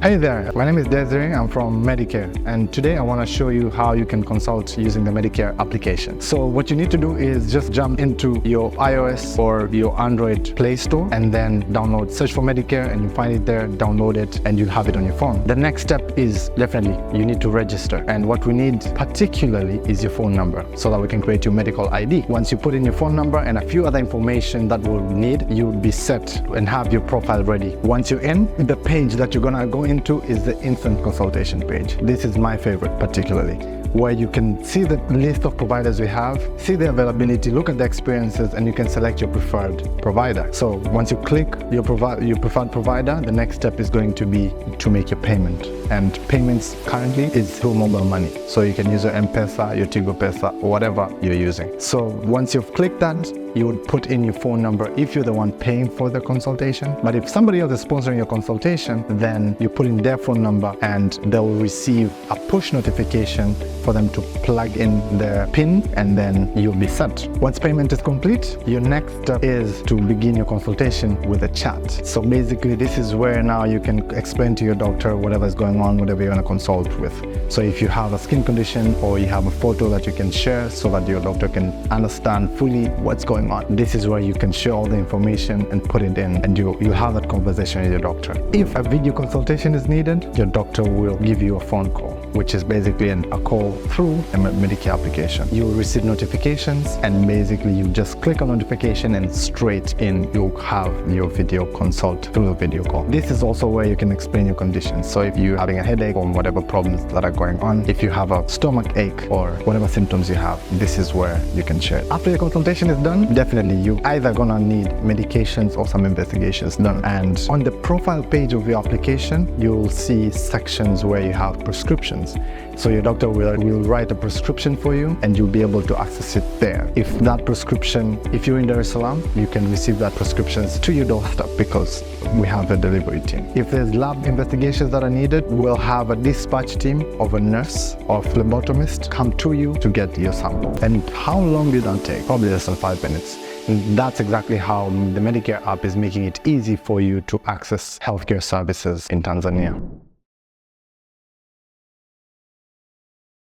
Hey there, my name is Desiree. I'm from Medikea, and today I want to show you how you can consult using the Medikea application. So what you need to do is just jump into your iOS or your Android Play Store and then search for Medikea, and you find it there, download it, and you'll have it on your phone. The next step is definitely you need to register, and what we need particularly is your phone number so that we can create your medical ID. Once you put in your phone number and a few other information that we'll need, you'll be set and have your profile ready. Once you're in, the page that you're gonna go into is the instant consultation page. This is my favorite particularly, where you can see the list of providers we have, see the availability, look at the experiences, and you can select your preferred provider. So once you click your preferred provider, the next step is going to be to make your payment. And payments currently is through mobile money. So you can use your M-Pesa, your Tigo Pesa, or whatever you're using. So once you've clicked that, you would put in your phone number if you're the one paying for the consultation. But if somebody else is sponsoring your consultation, then you put in their phone number and they'll receive a push notification for them to plug in their PIN, and then you'll be set. Once payment is complete, your next step is to begin your consultation with a chat. So basically, this is where now you can explain to your doctor whatever is going on, whatever you want to consult with. So if you have a skin condition or you have a photo that you can share so that your doctor can understand fully what's going on, this is where you can share all the information and put it in, and you'll have that conversation with your doctor. If a video consultation is needed, your doctor will give you a phone call, which is basically a call through a Medikea application. You will receive notifications, and basically you just click on notification and straight in you'll have your video consult through the video call. This is also where you can explain your conditions. So if you're having a headache or whatever problems that are going on, if you have a stomach ache or whatever symptoms you have, this is where you can share it. After your consultation is done, definitely you either gonna need medications or some investigations done. And on the profile page of your application, you'll see sections where you have prescriptions. So your doctor will write a prescription for you, and you'll be able to access it there. If that prescription, if you're in Dar es Salaam, you can receive that prescriptions to your doorstep because we have a delivery team. If there's lab investigations that are needed, we'll have a dispatch team of a nurse or phlebotomist come to you to get your sample. And how long did that take? Probably less than 5 minutes. And that's exactly how the Medikea app is making it easy for you to access healthcare services in Tanzania.